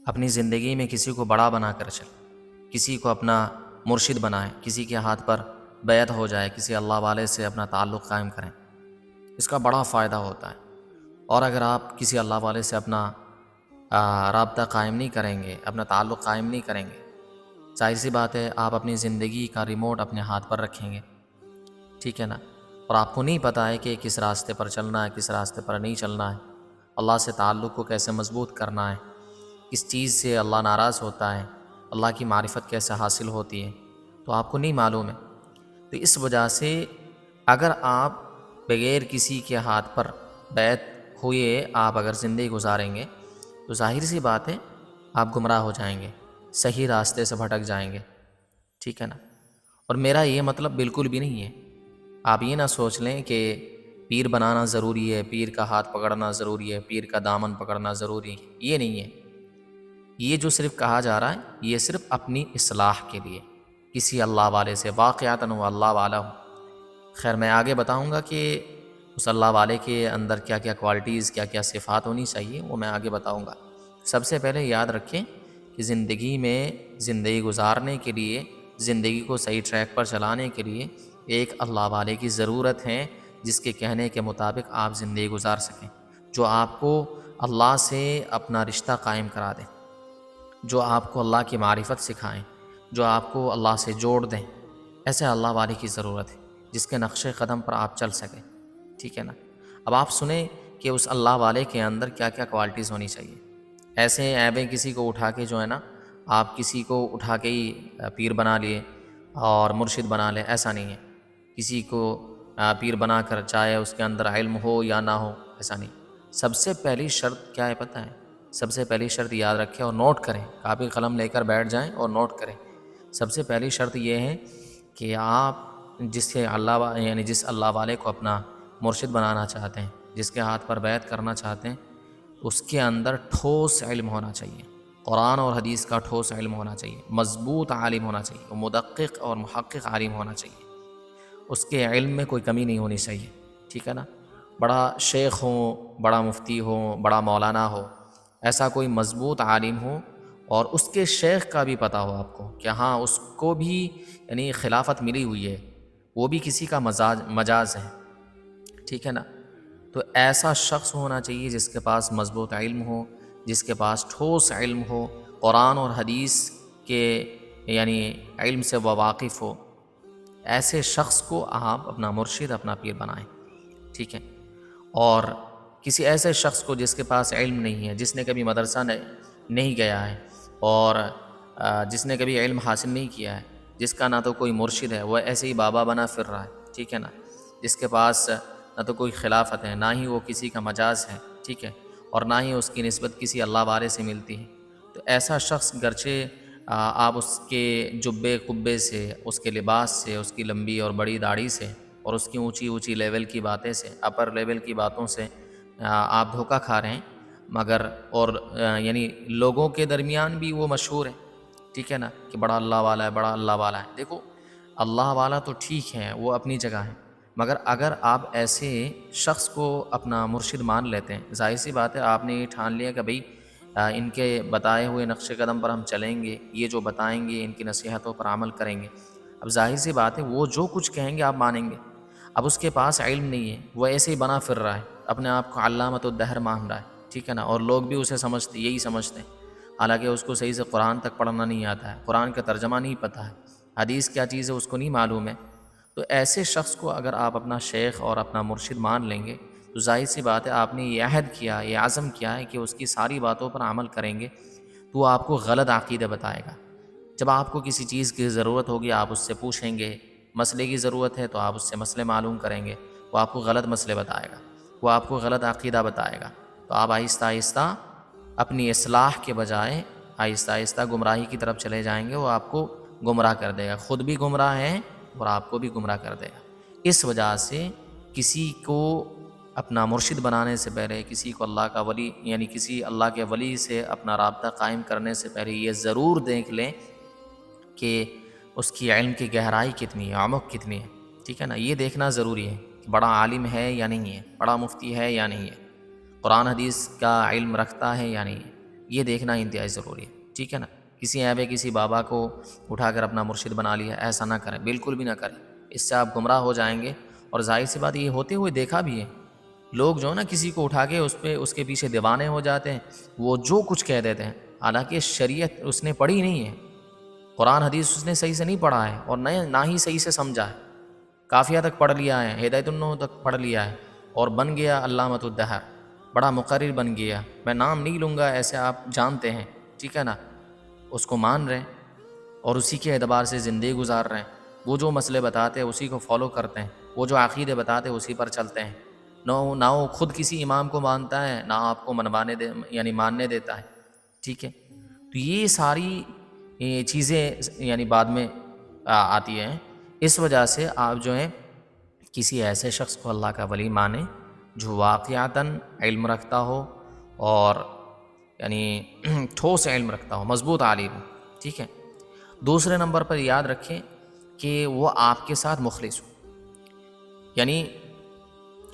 اپنی زندگی میں کسی کو بڑا بنا کر چلیں، کسی کو اپنا مرشد بنائیں، کسی کے ہاتھ پر بیعت ہو جائے، کسی اللہ والے سے اپنا تعلق قائم کریں، اس کا بڑا فائدہ ہوتا ہے۔ اور اگر آپ کسی اللہ والے سے اپنا رابطہ قائم نہیں کریں گے، اپنا تعلق قائم نہیں کریں گے، ظاہر سی بات ہے آپ اپنی زندگی کا ریموٹ اپنے ہاتھ پر رکھیں گے، ٹھیک ہے نا؟ اور آپ کو نہیں پتہ ہے کہ کس راستے پر چلنا ہے، کس راستے پر نہیں چلنا ہے، اللہ سے تعلق کو کیسے مضبوط کرنا ہے، کس چیز سے اللہ ناراض ہوتا ہے، اللہ کی معرفت کیسے حاصل ہوتی ہے، تو آپ کو نہیں معلوم ہے۔ تو اس وجہ سے اگر آپ بغیر کسی کے ہاتھ پر بیعت ہوئے آپ اگر زندگی گزاریں گے تو ظاہر سی بات ہے آپ گمراہ ہو جائیں گے، صحیح راستے سے بھٹک جائیں گے، ٹھیک ہے نا؟ اور میرا یہ مطلب بالکل بھی نہیں ہے، آپ یہ نہ سوچ لیں کہ پیر بنانا ضروری ہے، پیر کا ہاتھ پکڑنا ضروری ہے، پیر کا دامن پکڑنا ضروری ہے، یہ نہیں ہے۔ یہ جو صرف کہا جا رہا ہے یہ صرف اپنی اصلاح کے لیے، کسی اللہ والے سے واقعاتاً وہ اللہ والا ہو۔ خیر میں آگے بتاؤں گا کہ اس اللہ والے کے اندر کیا کیا کوالٹیز، کیا کیا صفات ہونی چاہیے، وہ میں آگے بتاؤں گا۔ سب سے پہلے یاد رکھیں کہ زندگی میں زندگی گزارنے کے لیے، زندگی کو صحیح ٹریک پر چلانے کے لیے ایک اللہ والے کی ضرورت ہے جس کے کہنے کے مطابق آپ زندگی گزار سکیں، جو آپ کو اللہ سے اپنا رشتہ قائم کرا دیں، جو آپ کو اللہ کی معرفت سکھائیں، جو آپ کو اللہ سے جوڑ دیں۔ ایسے اللہ والے کی ضرورت ہے جس کے نقش قدم پر آپ چل سکیں، ٹھیک ہے نا؟ اب آپ سنیں کہ اس اللہ والے کے اندر کیا کیا کوالٹیز ہونی چاہیے۔ ایسے عیبیں کسی کو اٹھا کے جو ہے نا، آپ کسی کو اٹھا کے ہی پیر بنا لیے اور مرشد بنا لیں، ایسا نہیں ہے۔ کسی کو پیر بنا کر چاہے اس کے اندر علم ہو یا نہ ہو، ایسا نہیں۔ سب سے پہلی شرط کیا ہے پتہ ہے؟ سب سے پہلی شرط یاد رکھیں اور نوٹ کریں، کاپی قلم لے کر بیٹھ جائیں اور نوٹ کریں۔ سب سے پہلی شرط یہ ہے کہ آپ جس اللہ والے کو اپنا مرشد بنانا چاہتے ہیں، جس کے ہاتھ پر بیعت کرنا چاہتے ہیں، اس کے اندر ٹھوس علم ہونا چاہیے، قرآن اور حدیث کا ٹھوس علم ہونا چاہیے، مضبوط عالم ہونا چاہیے، مدقق اور محقق عالم ہونا چاہیے، اس کے علم میں کوئی کمی نہیں ہونی چاہیے، ٹھیک ہے نا؟ بڑا شیخ ہو، بڑا مفتی ہو، بڑا مولانا ہو، ایسا کوئی مضبوط عالم ہو اور اس کے شیخ کا بھی پتہ ہو آپ کو کہ ہاں اس کو بھی خلافت ملی ہوئی ہے، وہ بھی کسی کا مجاز ہے، ٹھیک ہے نا؟ تو ایسا شخص ہونا چاہیے جس کے پاس مضبوط علم ہو، جس کے پاس ٹھوس علم ہو، قرآن اور حدیث کے علم سے وہ واقف ہو۔ ایسے شخص کو آپ اپنا مرشد، اپنا پیر بنائیں، ٹھیک ہے؟ اور کسی ایسے شخص کو جس کے پاس علم نہیں ہے، جس نے کبھی مدرسہ نہیں گیا ہے اور جس نے کبھی علم حاصل نہیں کیا ہے، جس کا نہ تو کوئی مرشد ہے، وہ ایسے ہی بابا بنا پھر رہا ہے، ٹھیک ہے نا؟ جس کے پاس نہ تو کوئی خلافت ہے، نہ ہی وہ کسی کا مجاز ہے، ٹھیک ہے؟ اور نہ ہی اس کی نسبت کسی اللہ والے سے ملتی ہے، تو ایسا شخص گرچہ آپ اس کے جبے قبے سے، اس کے لباس سے، اس کی لمبی اور بڑی داڑھی سے اور اس کی اونچی اونچی لیول کی باتیں سے، اپر لیول کی باتوں سے آپ دھوکہ کھا رہے ہیں، مگر اور لوگوں کے درمیان بھی وہ مشہور ہے، ٹھیک ہے نا؟ کہ بڑا اللہ والا ہے، بڑا اللہ والا ہے۔ دیکھو اللہ والا تو ٹھیک ہے، وہ اپنی جگہ ہے، مگر اگر آپ ایسے شخص کو اپنا مرشد مان لیتے ہیں، ظاہر سی بات ہے آپ نے یہ ٹھان لیا کہ بھئی ان کے بتائے ہوئے نقش قدم پر ہم چلیں گے، یہ جو بتائیں گے ان کی نصیحتوں پر عمل کریں گے۔ اب ظاہر سی بات ہے وہ جو کچھ کہیں گے آپ مانیں گے۔ اب اس کے پاس علم نہیں ہے، وہ ایسے ہی بنا پھر رہا ہے، اپنے آپ کو علامۃ الدہر مان رہا ہے، ٹھیک ہے نا؟ اور لوگ بھی اسے یہی سمجھتے ہیں، حالانکہ اس کو صحیح سے قرآن تک پڑھنا نہیں آتا ہے، قرآن کا ترجمہ نہیں پتہ ہے، حدیث کیا چیز ہے اس کو نہیں معلوم ہے۔ تو ایسے شخص کو اگر آپ اپنا شیخ اور اپنا مرشد مان لیں گے تو ظاہر سی بات ہے آپ نے یہ عہد کیا، یہ عزم کیا ہے کہ اس کی ساری باتوں پر عمل کریں گے، تو وہ آپ کو غلط عقیدہ بتائے گا۔ جب آپ کو کسی چیز کی ضرورت ہوگی آپ اس سے پوچھیں گے، مسئلے کی ضرورت ہے تو آپ اس سے مسئلے معلوم کریں گے، وہ آپ کو غلط مسئلے بتائے گا، وہ آپ کو غلط عقیدہ بتائے گا، تو آپ آہستہ آہستہ اپنی اصلاح کے بجائے آہستہ آہستہ گمراہی کی طرف چلے جائیں گے، وہ آپ کو گمراہ کر دے گا، خود بھی گمراہ ہے اور آپ کو بھی گمراہ کر دے گا۔ اس وجہ سے کسی کو اپنا مرشد بنانے سے پہلے، کسی کو اللہ کا ولی کسی اللہ کے ولی سے اپنا رابطہ قائم کرنے سے پہلے یہ ضرور دیکھ لیں کہ اس کی علم کی گہرائی کتنی ہے، عمق کتنی ہے، ٹھیک ہے نا؟ یہ دیکھنا ضروری ہے کہ بڑا عالم ہے یا نہیں ہے، بڑا مفتی ہے یا نہیں ہے، قرآن حدیث کا علم رکھتا ہے یا نہیں ہے۔ یہ دیکھنا انتہائی ضروری ہے، ٹھیک ہے نا۔ کسی ایب کسی بابا کو اٹھا کر اپنا مرشد بنا لیا، ایسا نہ کریں، بالکل بھی نہ کریں، اس سے آپ گمراہ ہو جائیں گے۔ اور ظاہر سی بات یہ ہوتے ہوئے دیکھا بھی ہے، لوگ جو ہے نا کسی کو اٹھا کے اس کے پیچھے دیوانے ہو جاتے ہیں، وہ جو کچھ کہہ دیتے ہیں، حالانکہ شریعت اس نے پڑھی نہیں ہے، قرآن حدیث اس نے صحیح سے نہیں پڑھا ہے، اور نہ ہی صحیح سے سمجھا ہے۔ کافیہ تک پڑھ لیا ہے، ہدایت النحو تک پڑھ لیا ہے، اور بن گیا علامۃ الدہر، بڑا مقرر بن گیا۔ میں نام نہیں لوں گا، ایسے آپ جانتے ہیں، ٹھیک ہے نا۔ اس کو مان رہے ہیں اور اسی کے اعتبار سے زندگی گزار رہے ہیں، وہ جو مسئلے بتاتے ہیں اسی کو فالو کرتے ہیں، وہ جو عقیدے بتاتے ہیں اسی پر چلتے ہیں، نہ وہ خود کسی امام کو مانتا ہے، نہ آپ کو ماننے دیتا ہے، ٹھیک ہے۔ تو یہ ساری چیزیں بعد میں آتی ہیں۔ اس وجہ سے آپ جو ہیں کسی ایسے شخص کو اللہ کا ولی مانیں جو واقعتاً علم رکھتا ہو، اور ٹھوس علم رکھتا ہو، مضبوط عالم ہو، ٹھیک ہے۔ دوسرے نمبر پر یاد رکھیں کہ وہ آپ کے ساتھ مخلص ہو،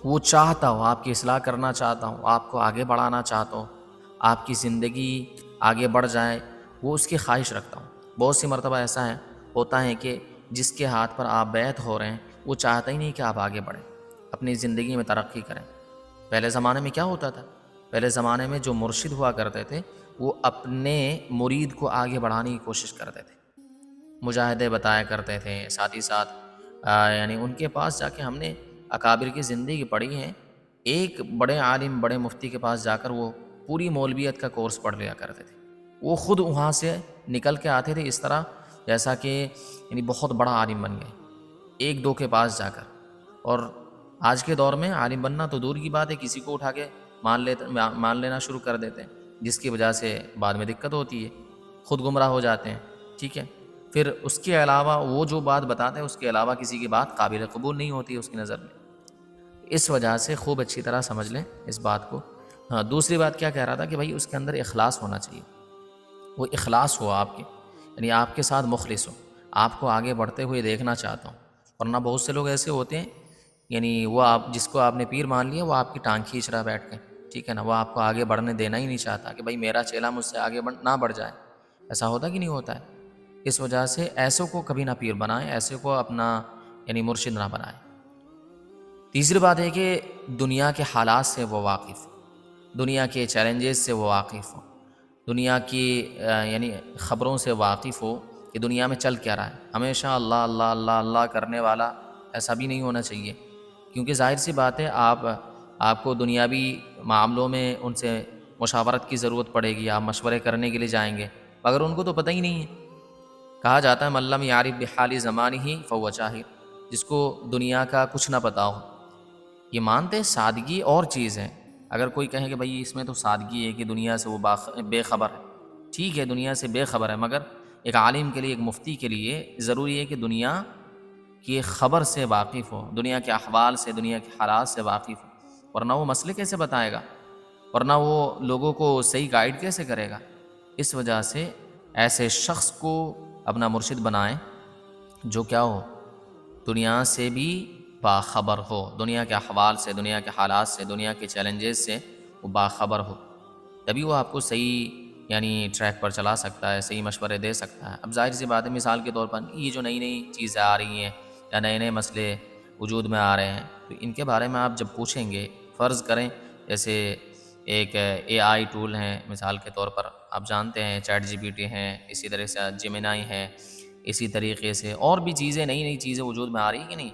وہ چاہتا ہو، آپ کی اصلاح کرنا چاہتا ہو، آپ کو آگے بڑھانا چاہتا ہو، آپ کی زندگی آگے بڑھ جائے، وہ اس کی خواہش رکھتا ہوں۔ بہت سی مرتبہ ایسا ہوتا ہے کہ جس کے ہاتھ پر آپ بیعت ہو رہے ہیں وہ چاہتا ہی نہیں کہ آپ آگے بڑھیں، اپنی زندگی میں ترقی کریں۔ پہلے زمانے میں کیا ہوتا تھا؟ پہلے زمانے میں جو مرشد ہوا کرتے تھے وہ اپنے مرید کو آگے بڑھانے کی کوشش کرتے تھے، مجاہدے بتایا کرتے تھے، ساتھ ہی ساتھ ان کے پاس جا کے ہم نے اکابر کی زندگی پڑھی ہے۔ ایک بڑے عالم، بڑے مفتی کے پاس جا کر وہ پوری مولویت کا کورس پڑھ لیا کرتے تھے، وہ خود وہاں سے نکل کے آتے تھے اس طرح جیسا کہ بہت بڑا عالم بن گئے ایک دو کے پاس جا کر۔ اور آج کے دور میں عالم بننا تو دور کی بات ہے، کسی کو اٹھا کے مان لینا شروع کر دیتے ہیں، جس کی وجہ سے بعد میں دقت ہوتی ہے، خود گمراہ ہو جاتے ہیں، ٹھیک ہے۔ پھر اس کے علاوہ وہ جو بات بتاتے ہیں اس کے علاوہ کسی کی بات قابل قبول نہیں ہوتی اس کی نظر میں۔ اس وجہ سے خوب اچھی طرح سمجھ لیں اس بات کو۔ ہاں، دوسری بات کیا کہہ رہا تھا کہ بھائی اس کے اندر اخلاص ہونا چاہیے، وہ اخلاص ہو آپ کے، آپ کے ساتھ مخلص ہو، آپ کو آگے بڑھتے ہوئے دیکھنا چاہتا ہوں۔ ورنہ بہت سے لوگ ایسے ہوتے ہیں، وہ جس کو آپ نے پیر مان لیا وہ آپ کی ٹانگ کھینچ رہا بیٹھ کے، ٹھیک ہے نا، وہ آپ کو آگے بڑھنے دینا ہی نہیں چاہتا کہ بھائی میرا چیلا مجھ سے آگے نہ بڑھ جائے۔ ایسا ہوتا کہ نہیں ہوتا ہے؟ اس وجہ سے ایسوں کو کبھی نہ پیر بنائیں، ایسے کو اپنا مرشد نہ بنائیں۔ تیسری بات ہے کہ دنیا کے حالات سے وہ واقف ہو، دنیا کے چیلنجز سے وہ واقف ہو، دنیا کی خبروں سے واقف ہو کہ دنیا میں چل کیا رہا ہے۔ ہمیشہ اللہ اللہ اللہ اللہ کرنے والا ایسا بھی نہیں ہونا چاہیے، کیونکہ ظاہر سی بات ہے آپ کو دنیاوی معاملوں میں ان سے مشاورت کی ضرورت پڑے گی، آپ مشورے کرنے کے لیے جائیں گے، مگر ان کو تو پتہ ہی نہیں ہے۔ کہا جاتا ہے من لم یعرف بحال زمانہ فہو جاہل، جس کو دنیا کا کچھ نہ پتا ہو۔ یہ مانتے سادگی اور چیز ہے، اگر کوئی کہے کہ بھائی اس میں تو سادگی ہے کہ دنیا سے وہ بے خبر ہے، ٹھیک ہے دنیا سے بے خبر ہے، مگر ایک عالم کے لیے، ایک مفتی کے لیے ضروری ہے کہ دنیا کی خبر سے واقف ہو، دنیا کے احوال سے، دنیا کے حالات سے واقف ہو، ورنہ وہ مسئلے کیسے بتائے گا، ورنہ وہ لوگوں کو صحیح گائیڈ کیسے کرے گا۔ اس وجہ سے ایسے شخص کو اپنا مرشد بنائیں جو کیا ہو، دنیا سے بھی باخبر ہو، دنیا کے احوال سے، دنیا کے حالات سے، دنیا کے چیلنجز سے وہ باخبر ہو، تبھی وہ آپ کو صحیح ٹریک پر چلا سکتا ہے، صحیح مشورے دے سکتا ہے۔ اب ظاہر سی بات ہے، مثال کے طور پر یہ جو نئی نئی چیزیں آ رہی ہیں یا نئے نئے مسئلے وجود میں آ رہے ہیں، تو ان کے بارے میں آپ جب پوچھیں گے، فرض کریں جیسے ایک اے آئی ٹول ہیں، مثال کے طور پر آپ جانتے ہیں چیٹ جی پی ٹی ہیں، اسی طرح سے جیمینائی ہے، اسی طریقے سے اور بھی چیزیں، نئی نئی چیزیں وجود میں آ رہی ہیں کہ نہیں،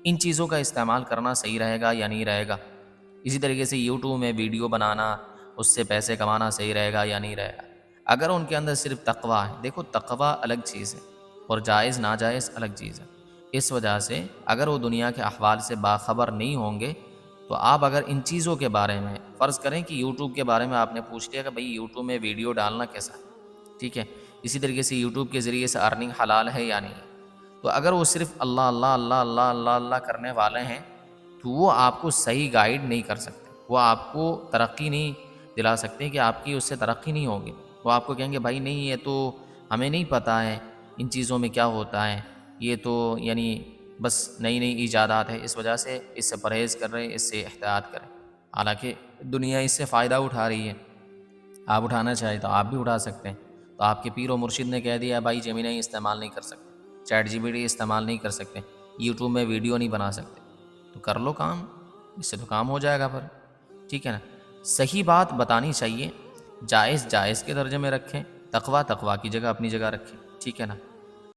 ان چیزوں کا استعمال کرنا صحیح رہے گا یا نہیں رہے گا؟ اسی طریقے سے یوٹیوب میں ویڈیو بنانا، اس سے پیسے کمانا صحیح رہے گا یا نہیں رہے گا؟ اگر ان کے اندر صرف تقوی ہے، دیکھو تقوی الگ چیز ہے اور جائز ناجائز الگ چیز ہے، اس وجہ سے اگر وہ دنیا کے احوال سے باخبر نہیں ہوں گے تو آپ اگر ان چیزوں کے بارے میں فرض کریں کہ یوٹیوب کے بارے میں آپ نے پوچھ لیا کہ بھئی یوٹیوب میں ویڈیو ڈالنا کیسا ہے، ٹھیک ہے، اسی طریقے سے یوٹیوب کے ذریعے سے ارننگ حلال ہے یا نہیں ہے، تو اگر وہ صرف اللہ اللہ اللہ اللہ اللہ اللہ کرنے والے ہیں تو وہ آپ کو صحیح گائیڈ نہیں کر سکتے، وہ آپ کو ترقی نہیں دلا سکتے کہ آپ کی اس سے ترقی نہیں ہوگی۔ وہ آپ کو کہیں گے بھائی نہیں، یہ تو ہمیں نہیں پتہ ہے ان چیزوں میں کیا ہوتا ہے، یہ تو بس نئی نئی ایجادات ہے، اس وجہ سے اس سے پرہیز کر رہے ہیں، اس سے احتیاط کریں، حالانکہ دنیا اس سے فائدہ اٹھا رہی ہے۔ آپ اٹھانا چاہیں تو آپ بھی اٹھا سکتے ہیں. تو آپ کے پیر و مرشد نے کہہ دیا بھائی جیمینائی استعمال نہیں کر سکتے، چیٹ جی پی ٹی استعمال نہیں کر سکتے، یوٹیوب میں ویڈیو نہیں بنا سکتے، تو کر لو کام، اس سے تو کام ہو جائے گا پھر. ٹھیک ہے نا. صحیح بات بتانی چاہیے، جائز جائز کے درجے میں رکھیں، تقویٰ تقویٰ کی جگہ اپنی جگہ رکھیں. ٹھیک ہے نا.